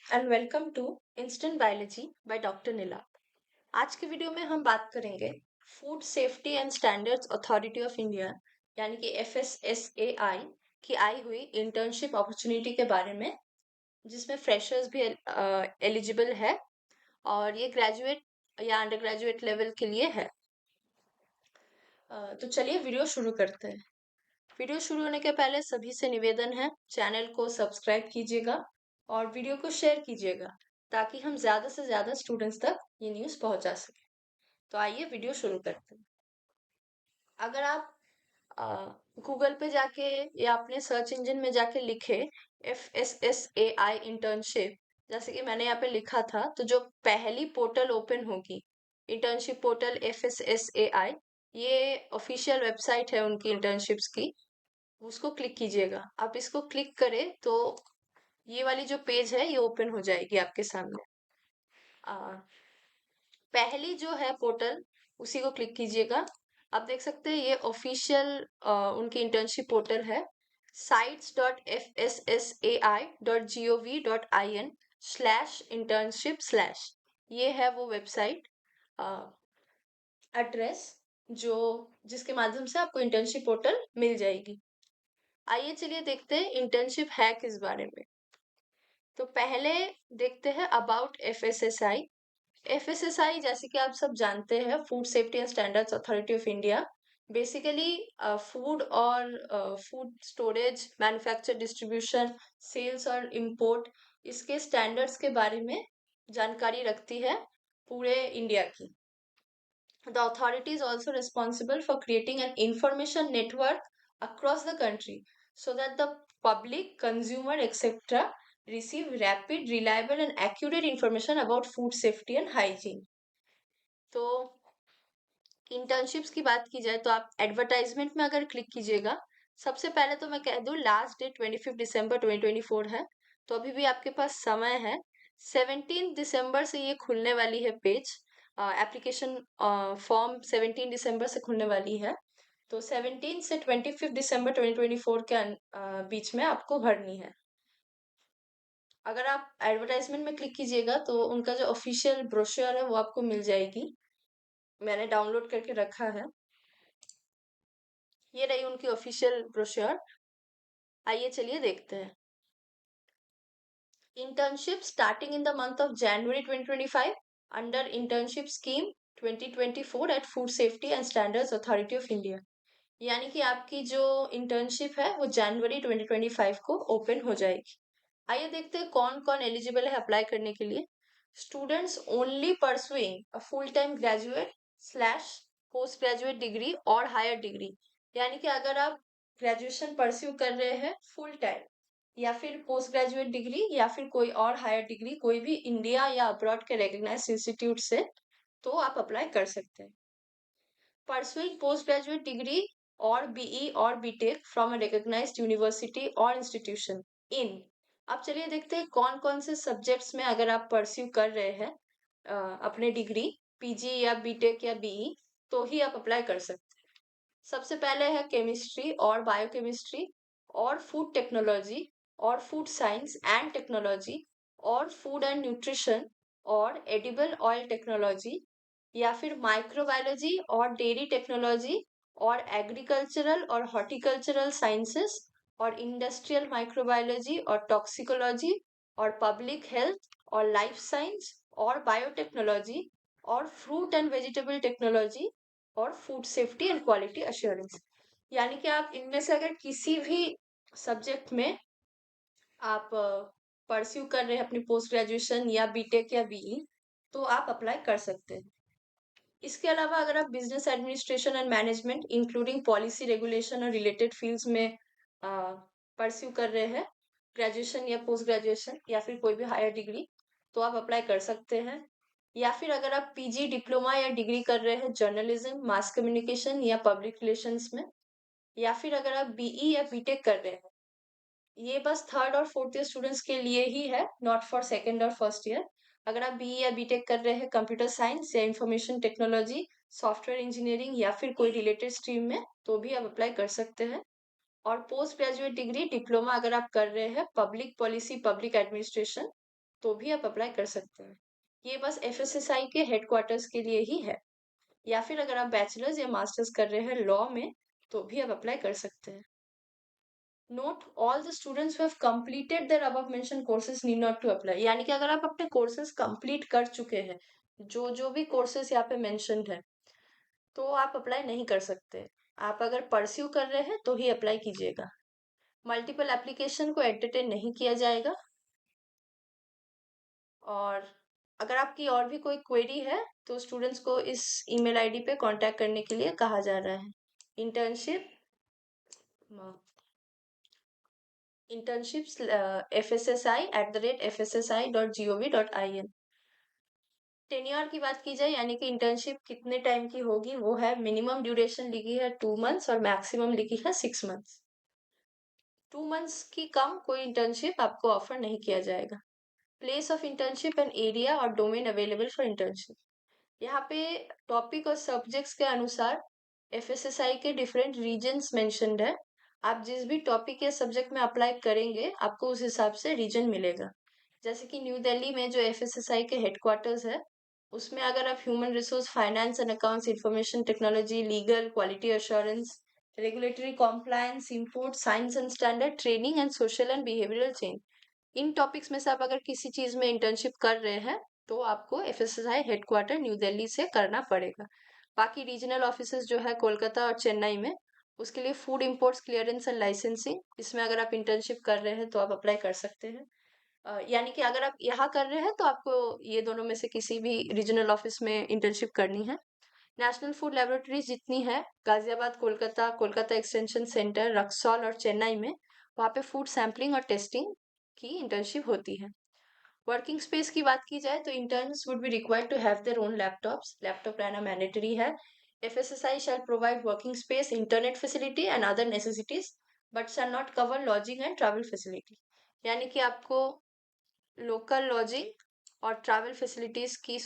And welcome to instant biology by doctor Neela. आज के video में हम बात करेंगे food safety and standards authority of India यानी कि FSSAI की आई हुई इंटर्नशिप अपॉर्चुनिटी के बारे में, जिसमें फ्रेशर्स भी एलिजिबल है और ये ग्रेजुएट या अंडर ग्रेजुएट लेवल के लिए है। तो चलिए वीडियो शुरू करते हैं। वीडियो शुरू होने के पहले सभी से निवेदन है, चैनल को सब्सक्राइब कीजिएगा और वीडियो को शेयर कीजिएगा ताकि हम ज़्यादा से ज़्यादा स्टूडेंट्स तक ये न्यूज़ पहुंचा सकें। तो आइए वीडियो शुरू करते हैं। अगर आप गूगल पे जाके या अपने सर्च इंजन में जाके लिखे FSSAI इंटर्नशिप, जैसे कि मैंने यहाँ पे लिखा था, तो जो पहली पोर्टल ओपन होगी इंटर्नशिप पोर्टल FSSAI, ये ऑफिशियल वेबसाइट है उनकी इंटर्नशिप्स की, उसको क्लिक कीजिएगा। आप इसको क्लिक करें तो ये वाली जो पेज है ये ओपन हो जाएगी आपके सामने। आ, पहली जो है पोर्टल उसी को क्लिक कीजिएगा। आप देख सकते हैं ये ऑफिशियल उनकी इंटर्नशिप पोर्टल है, sites.fssai.gov.in/internship/, ये है वो वेबसाइट एड्रेस जो जिसके माध्यम से आपको इंटर्नशिप पोर्टल मिल जाएगी। आइए चलिए देखते हैं इंटर्नशिप है किस बारे में। तो पहले देखते हैं अबाउट FSSAI। FSSAI जैसे कि आप सब जानते हैं, food safety and standards authority of India, basically food और food storage, manufacture, distribution, sales और इंपोर्ट, इसके स्टैंडर्ड्स के बारे में जानकारी रखती है पूरे इंडिया की। The authority is also responsible for creating an information network across the country so that the public, consumer, etc. receive rapid, reliable, and accurate information about food safety and hygiene. तो internships की बात की जाए तो आप advertisement में अगर click कीजिएगा, सबसे पहले तो मैं कह दूं लास्ट डेट 25 दिसंबर 2024 है, तो अभी भी आपके पास समय है। 17 दिसंबर से ये खुलने वाली है पेज, एप्लीकेशन फॉर्म 17 दिसंबर से खुलने वाली है। तो 17 से 25 दिसंबर 2024 के बीच में आपको भरनी है। अगर आप एडवर्टाइजमेंट में क्लिक कीजिएगा तो उनका जो ऑफिशियल ब्रोशर है वो आपको मिल जाएगी, मैंने डाउनलोड करके रखा है। ये रही उनकी ऑफिशियल ब्रोशर। आइए चलिए देखते हैं। Internship starting in the month of January 2025 under internship scheme 2024 at food safety and standards authority of India, यानी कि आपकी जो इंटर्नशिप है वो जनवरी 2025 को ओपन हो जाएगी। आइए देखते हैं कौन कौन एलिजिबल है अप्लाई करने के लिए। Students only pursuing a full time graduate slash post graduate degree और हायर डिग्री, यानी कि अगर आप ग्रेजुएशन परस्यू कर रहे हैं फुल टाइम या फिर पोस्ट ग्रेजुएट डिग्री या फिर कोई और हायर डिग्री कोई भी इंडिया या अब्रॉड के रेकग्नाइज्ड इंस्टीट्यूट से, तो आप अप्लाई कर सकते हैं। परसुइंग पोस्ट ग्रेजुएट डिग्री और BE और BTech from a recognised university और इंस्टीट्यूशन इन, अब चलिए देखते हैं कौन कौन से सब्जेक्ट्स में अगर आप परस्यू कर रहे हैं अपने डिग्री, PG या BTech या BE, तो ही आप अप्लाई कर सकते हैं। सबसे पहले है केमिस्ट्री और बायोकेमिस्ट्री और फूड टेक्नोलॉजी और फूड साइंस एंड टेक्नोलॉजी और फूड एंड न्यूट्रिशन और एडिबल ऑयल टेक्नोलॉजी, या फिर माइक्रोबायोलॉजी और डेयरी टेक्नोलॉजी और एग्रीकल्चरल और हॉर्टिकल्चरल साइंसेस और इंडस्ट्रियल माइक्रोबायोलॉजी और टॉक्सिकोलॉजी और पब्लिक हेल्थ और लाइफ साइंस और बायोटेक्नोलॉजी और फ्रूट एंड वेजिटेबल टेक्नोलॉजी और food safety and quality assurance, यानी कि आप इनमें से अगर किसी भी सब्जेक्ट में आप परस्यू कर रहे हैं अपनी पोस्ट ग्रेजुएशन या BTech या BE, तो आप अप्लाई कर सकते हैं। इसके अलावा अगर आप business administration and management including policy regulation और रिलेटेड फील्ड्स में परस्यू कर रहे हैं ग्रेजुएशन या पोस्ट ग्रेजुएशन या फिर कोई भी हायर डिग्री, तो आप अप्लाई कर सकते हैं। या फिर अगर आप PG डिप्लोमा या डिग्री कर रहे हैं जर्नलिज्म, मास कम्युनिकेशन या पब्लिक रिलेशंस में, या फिर अगर आप BE या BTech कर रहे हैं, ये बस थर्ड और फोर्थ ईयर स्टूडेंट्स के लिए ही है, नॉट फॉर सेकेंड और फर्स्ट ईयर। अगर आप BE या BTech कर रहे हैं कंप्यूटर साइंस या इंफॉर्मेशन टेक्नोलॉजी, सॉफ्टवेयर इंजीनियरिंग या फिर कोई रिलेटेड स्ट्रीम में, तो भी आप अप्लाई कर सकते हैं। और पोस्ट ग्रेजुएट डिग्री डिप्लोमा अगर आप कर रहे हैं पब्लिक पॉलिसी, पब्लिक एडमिनिस्ट्रेशन, तो भी आप अप्लाई कर सकते हैं। ये बस एफएसएसआई के हेडक्वार्टर्स के लिए ही है। या फिर अगर आप बैचलर्स या मास्टर्स कर रहे हैं लॉ में, तो भी आप अप्लाई कर सकते हैं। Note all the students who have completed their above mentioned courses need not to apply, यानी कि अगर आप अपने कोर्सेज कंप्लीट कर चुके हैं, जो जो भी कोर्सेज यहाँ पे मेंशन्ड है, तो आप अप्लाई नहीं कर सकते। आप अगर परस्यू कर रहे हैं तो ही अप्लाई कीजिएगा। मल्टीपल एप्लीकेशन को एंटरटेन नहीं किया जाएगा। और अगर आपकी और भी कोई क्वेरी है तो स्टूडेंट्स को इस ईमेल आईडी पे कांटेक्ट करने के लिए कहा जा रहा है। Internship internships fssi@fssi.gov.in। टेन्योर की बात की जाए, यानी कि इंटर्नशिप कितने टाइम की होगी, वो है मिनिमम ड्यूरेशन लिखी है 2 मंथ्स और मैक्सिमम लिखी है 6 मंथ्स। 2 मंथ्स की कम कोई इंटर्नशिप आपको ऑफर नहीं किया जाएगा। Place of internship and area और डोमेन अवेलेबल फॉर इंटर्नशिप। यहाँ पे टॉपिक और सब्जेक्ट्स के अनुसार एफएसएसआई के डिफरेंट रीजन्स मेंशन्ड है। आप जिस भी टॉपिक या सब्जेक्ट में अप्लाई करेंगे, आपको उस हिसाब से रीजन मिलेगा। जैसे कि न्यू दिल्ली में जो एफएसएसआई के हेडक्वार्टर्स है, उसमें अगर आप human resource, finance and accounts, information technology, legal, quality assurance, regulatory compliance, import, science and standard, training and social and behavioural change, in topics में से आप अगर किसी चीज में इंटर्नशिप कर रहे हैं, तो आपको एफएसएसआई हेडक्वार्टर न्यू दिल्ली से करना पड़ेगा। बाकी रीजनल ऑफिसेज जो है कोलकाता और चेन्नई में, उसके लिए food imports clearance and licensing, इसमें अगर आप इंटर्नशिप कर रहे हैं तो आप अप्लाई कर सकते हैं। यानी कि अगर आप यहाँ कर रहे हैं तो आपको ये दोनों में से किसी भी रीजनल ऑफिस में इंटर्नशिप करनी है। नेशनल फूड लेबोरेटरीज जितनी है, गाजियाबाद, कोलकाता, कोलकाता एक्सटेंशन सेंटर, रक्सौल और चेन्नई में, वहाँ पे फूड सैम्पलिंग और टेस्टिंग की इंटर्नशिप होती है। वर्किंग स्पेस की बात की जाए तो interns would be required to have their own laptops. Laptop रहना मैंडेटरी है। FSSAI shall provide working space, internet facility and other necessities, but shall not cover lodging and travel facility. यानी कि आपको लोकल लॉजिंग और travel facilities की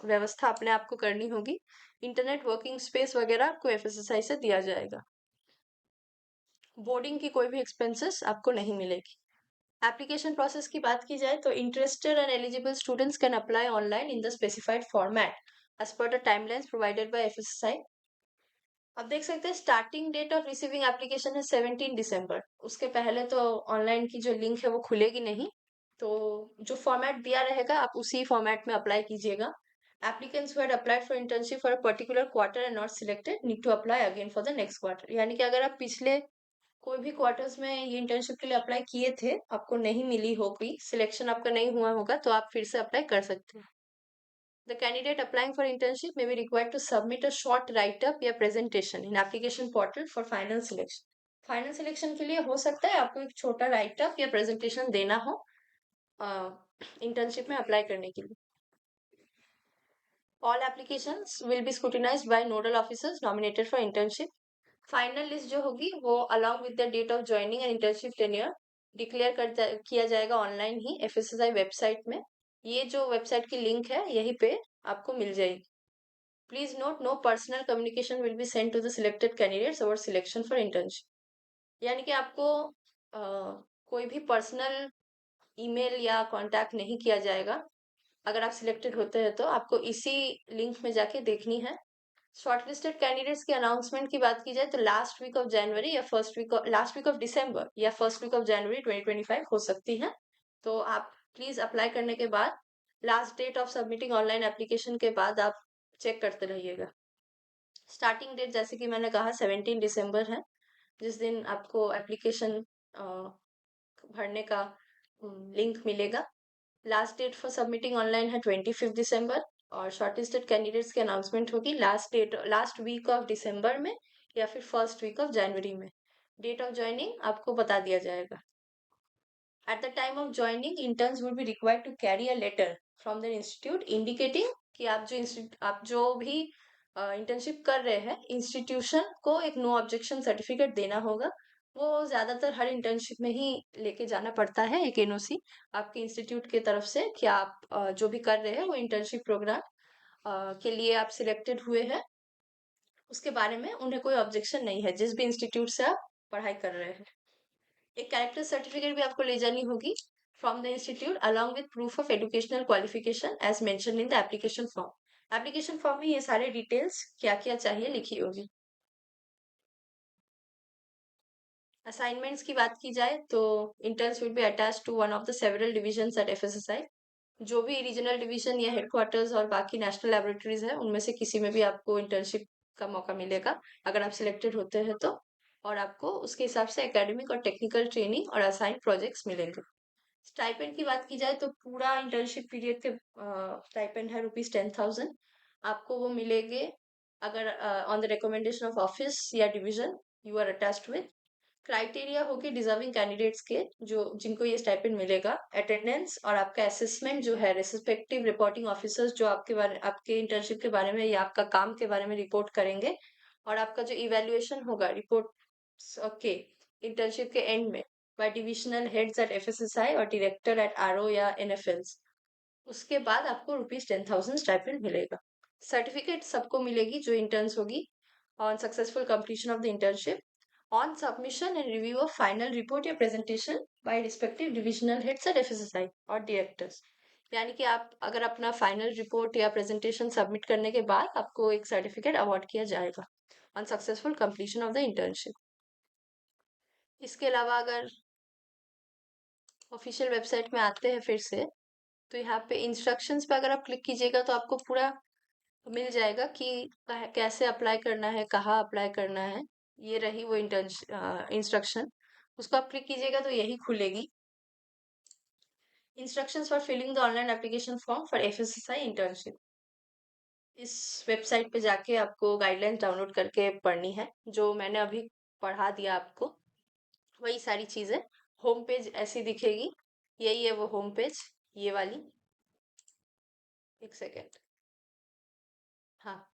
व्यवस्था अपने आप को करनी होगी। इंटरनेट, वर्किंग स्पेस वगैरह आपको एफएसएसआई से दिया जाएगा। बोर्डिंग की कोई भी एक्सपेंसेस आपको नहीं मिलेगी। एप्लीकेशन प्रोसेस की बात की जाए तो interested and eligible students can apply online in the specified format as per the timelines provided by FSSAI. अब देख सकते हैं starting date of receiving application है 17 दिसंबर। उसके पहले तो ऑनलाइन की जो लिंक है वो खुलेगी नहीं, तो जो फॉर्मेट दिया रहेगा आप उसी फॉर्मेट में अप्लाई कीजिएगा। Applicants who had applied for internship for a particular quarter and not selected need to apply again for the next quarter। यानी कि अगर आप पिछले कोई भी क्वार्टर्स में ये इंटर्नशिप के लिए अप्लाई किए थे, आपको नहीं मिली होगी, सिलेक्शन आपका नहीं हुआ होगा, तो आप फिर से अप्लाई कर सकते हैं। The candidate applying for internship may be required to submit a short write-up या presentation in application portal for final selection। Final selection के लिए हो सकता है आपको एक छोटा राइटअप या प्रेजेंटेशन देना हो इंटर्नशिप में अप्लाई करने के लिए। All applications will be scrutinized by nodal officers nominated for internship। Final list जो होगी वो along with the date of joining and internship tenure declare किया जाएगा ऑनलाइन ही एफएसएसआई वेबसाइट में। ये जो वेबसाइट की लिंक है यहीं पे आपको मिल जाएगी। Please note, no personal communication will be send to the selected candidates about selection for internship. यानी कि आपको कोई भी पर्सनल ईमेल या कांटेक्ट नहीं किया जाएगा। अगर आप सिलेक्टेड होते हैं तो आपको इसी लिंक में जाके देखनी है। शॉर्टलिस्टेड कैंडिडेट्स की अनाउंसमेंट की बात की जाए तो लास्ट वीक ऑफ जनवरी या लास्ट वीक ऑफ दिसंबर या फर्स्ट वीक ऑफ जनवरी 2025 हो सकती है। तो आप प्लीज अप्लाई करने के बाद last date of submitting online application के बाद आप चेक करते रहिएगा। स्टार्टिंग डेट जैसे कि मैंने कहा 17 दिसंबर है, जिस दिन आपको एप्लीकेशन भरने का लिंक मिलेगा। Last date for submitting online है 25 दिसंबर और शॉर्टलिस्टेड कैंडिडेट्स की अनाउंसमेंट होगी लास्ट वीक ऑफ दिसंबर में या फिर फर्स्ट वीक ऑफ जनवरी में। डेट ऑफ ज्वाइनिंग आपको बता दिया जाएगा। At the time of joining interns would be required to carry a letter from the institute indicating कि आप जो भी इंटर्नशिप कर रहे हैं, इंस्टीट्यूशन को एक नो ऑब्जेक्शन सर्टिफिकेट देना होगा। वो ज्यादातर हर इंटर्नशिप में ही लेके जाना पड़ता है, एक एनओसी आपके इंस्टीट्यूट की तरफ से कि आप जो भी कर रहे हैं वो इंटर्नशिप प्रोग्राम के लिए आप सिलेक्टेड हुए हैं, उसके बारे में उन्हें कोई ऑब्जेक्शन नहीं है जिस भी इंस्टीट्यूट से आप पढ़ाई कर रहे हैं। एक कैरेक्टर सर्टिफिकेट भी आपको ले जानी होगी from the institute along with proof of educational qualification as mentioned in the application form. Application form में ये सारे डिटेल्स क्या क्या चाहिए लिखी होगी। असाइनमेंट्स की बात की जाए तो interns will be attach to one of the several divisions at FSSAI. जो भी रीजनल डिवीजन या हेडक्वार्टर्स और बाकी नेशनल लैबोरेटरीज है उनमें से किसी में भी आपको इंटर्नशिप का मौका मिलेगा अगर आप सिलेक्टेड होते हैं तो। और आपको उसके हिसाब से एकेडमिक और टेक्निकल ट्रेनिंग और असाइन प्रोजेक्ट्स मिलेंगे। स्टाइपेंड की बात की जाए तो पूरा इंटर्नशिप पीरियड के स्टाइपेंड है ₹10,000। आपको वो मिलेंगे अगर on the recommendation of office या division you are attached with. Criteria होगी डिजर्विंग कैंडिडेट्स के जो जिनको ये स्टाइपेंड मिलेगा। अटेंडेंस और आपका असेसमेंट जो है रिस्पेक्टिव रिपोर्टिंग ऑफिसर्स जो आपके इंटर्नशिप के बारे में या आपका काम के बारे में रिपोर्ट करेंगे। और आपका जो इवेल्युएशन होगा रिपोर्ट के इंटर्नशिप के एंड में by divisional heads at FSSAI और डायरेक्टर एट आरओ या एनएफएल्स। उसके बाद आपको ₹10,000 स्टाइपेंड मिलेगा। सर्टिफिकेट सबको मिलेगी जो इंटर्न्स होगी on successful completion of the internship on submission and review of final report या presentation by respective divisional heads at FSSI और directors। यानी कि आप अगर अपना फाइनल रिपोर्ट या प्रेजेंटेशन सबमिट करने के बाद आपको एक सर्टिफिकेट अवार्ड किया जाएगा on successful completion of the internship. इसके अलावा अगर ऑफिशियल वेबसाइट में आते हैं फिर से तो यहाँ पे इंस्ट्रक्शंस पे अगर आप क्लिक कीजिएगा तो आपको पूरा मिल जाएगा कि कैसे अप्लाई करना है, कहाँ अप्लाई करना है। ये रही वो इंस्ट्रक्शन, उसको आप क्लिक कीजिएगा तो यही खुलेगी। Instructions for filling the online application form for FSSAI internship. इस वेबसाइट पे जाके आपको गाइडलाइंस डाउनलोड करके पढ़नी है। जो मैंने अभी पढ़ा दिया आपको वही सारी चीजें। होम पेज ऐसी दिखेगी, यही है वो होम पेज, ये वाली। एक सेकेंड, हाँ।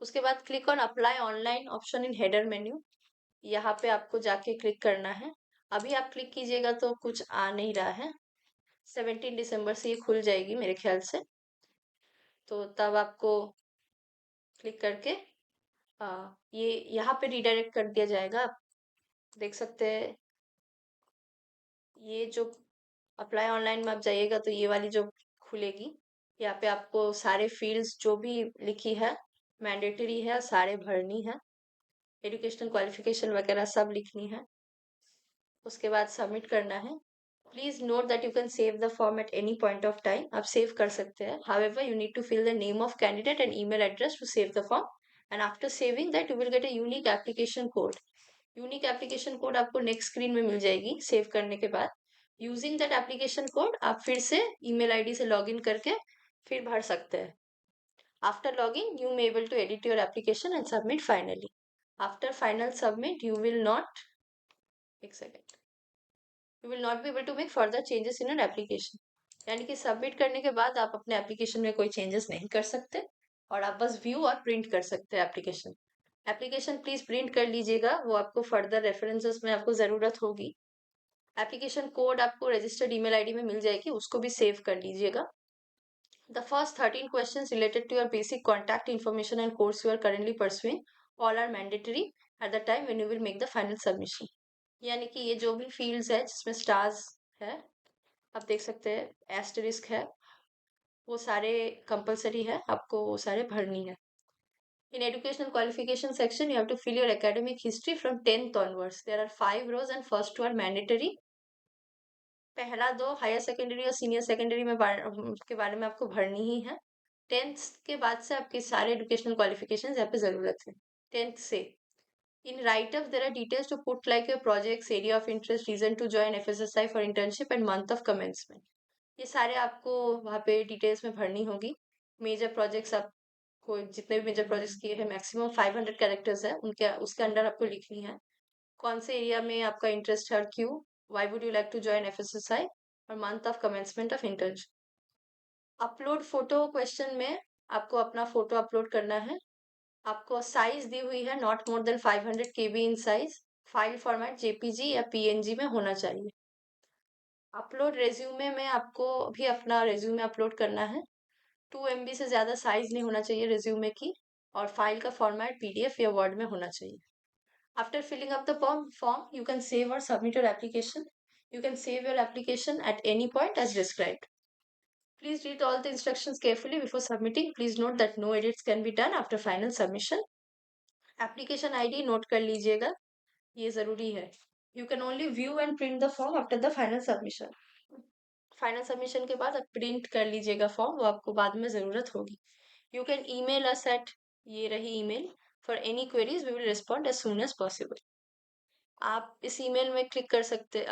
उसके बाद click on apply online option in header menu. यहाँ पे आपको जाके क्लिक करना है। अभी आप क्लिक कीजिएगा तो कुछ आ नहीं रहा है। 17 दिसंबर से ये खुल जाएगी मेरे ख्याल से। तो तब आपको क्लिक करके ये यहाँ पे रिडायरेक्ट कर दिया जाएगा। आप देख सकते हैं ये जो अप्लाई ऑनलाइन में आप जाइएगा तो ये वाली जो खुलेगी। यहाँ पे आपको सारे फील्ड्स जो भी लिखी है मैंडेटरी है सारे भरनी है। एजुकेशनल क्वालिफिकेशन वगैरह सब लिखनी है। उसके बाद सबमिट करना है। Please note that you can save the form at any point of time. आप सेव कर सकते हैं। However you need to fill the name of candidate and email address to save the form and after saving that you will get a unique application code. Unique application code आपको next screen में मिल जाएगी save करने के बाद। Using that application code आप फिर से ईमेल आईडी से लॉगिन करके फिर भर सकते हैं। After login you may able to edit your application and submit finally. After final submit you will not, एक second, you will not be able to make further changes in your application. यानी कि submit करने के बाद आप अपने application में कोई चेंजेस नहीं कर सकते और आप बस व्यू और प्रिंट कर सकते हैं एप्लीकेशन। एप्लीकेशन प्लीज प्रिंट कर लीजिएगा, वो आपको फर्दर रेफरेंसेस में आपको जरूरत होगी। एप्लीकेशन कोड आपको रजिस्टर्ड ईमेल आईडी में मिल जाएगी, उसको भी सेव कर लीजिएगा। The first 13 questions related to your basic contact information and course you are currently pursuing all are mandatory at the time when you will make the final submission। यानी कि ये जो भी फील्ड्स है जिसमें स्टार्स है आप देख सकते हैं एस्टरिस्क है वो सारे कंपलसरी है, आपको वो सारे भरनी है। In educational qualification section, you have to fill your academic history from 10th onwards. There are 5 rows and first two are mandatory। पहला दो हायर सेकेंडरी और सीनियर सेकेंडरी में के बारे में आपको भरनी ही है। 10th के बाद से आपके सारे एजुकेशनल क्वालिफिकेशन यहाँ पे जरूरत है। 10th से in write up there are details to put like your projects, area of interest, reason to join FSSAI for internship and month of commencement. ये सारे आपको वहाँ पे डिटेल्स में भरनी होगी। मेजर प्रोजेक्ट्स आपको जितने भी मेजर प्रोजेक्ट्स किए हैं मैक्सिमम 500 कैरेक्टर्स है उनके उसके अंडर आपको लिखनी है। कौन से एरिया में आपका इंटरेस्ट है और क्यों, why would you like to join FSSAI और month of commencement of internship. Upload photo question में आपको अपना फोटो अपलोड करना है। आपको साइज दी हुई है not more than 500 KB in size. File format JPG या पीएनजी में होना चाहिए। अपलोड रेज्यूमे में आपको भी अपना रेज्यूमे अपलोड करना है। 2 MB से ज़्यादा साइज नहीं होना चाहिए रेज्यूमे की और फाइल का फॉर्मेट PDF या वर्ड में होना चाहिए। After filling up the form, you can save or submit your application. You can save your application at any point as described. Please read all the instructions carefully before submitting. Please note that no edits can be done after final submission. Application ID note कर लीजिएगा, ये जरूरी है. You can only view and print the form after the final submission. Final submission के बाद आप print कर लीजिएगा फॉर्म, वो आपको बाद में ज़रूरत होगी. You can email us at, ये रही email, for any queries we will respond as soon as possible. आप इस ईमेल में क्लिक कर सकते,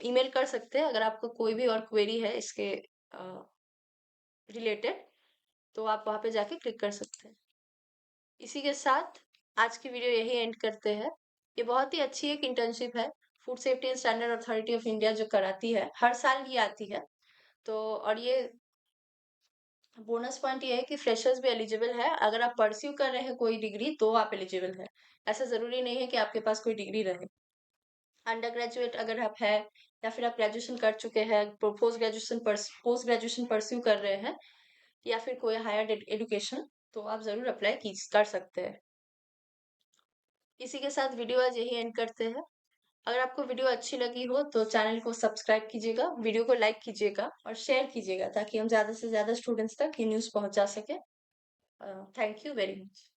ईमेल कर सकते हैं अगर आपको कोई भी और क्वेरी है इसके रिलेटेड, तो आप वहाँ पे जाके क्लिक कर सकते हैं. इसी के साथ आज की वीडियो यही एंड करते हैं. ये बहुत ही अच्छी एक इंटर्नशिप है, food safety and standard authority of India जो कराती है, हर साल ये आती है. तो और ये बोनस पॉइंट ये है कि फ्रेशर्स भी एलिजिबल है. अगर आप परस्यू कर रहे हैं कोई डिग्री तो आप एलिजिबल है. ऐसा जरूरी नहीं है कि आपके पास कोई डिग्री रहे. अंडर ग्रेजुएट अगर आप है, या फिर आप ग्रेजुएशन कर चुके हैं, पोस्ट ग्रेजुएशन परस्यू कर रहे हैं, या फिर कोई हायर एजुकेशन, तो आप जरूर अप्लाई कर सकते हैं. इसी के साथ वीडियो आज यही एंड करते हैं. अगर आपको वीडियो अच्छी लगी हो तो चैनल को सब्सक्राइब कीजिएगा, वीडियो को लाइक कीजिएगा और शेयर कीजिएगा ताकि हम ज़्यादा से ज़्यादा स्टूडेंट्स तक ये न्यूज़ पहुंचा सके. Thank you very much.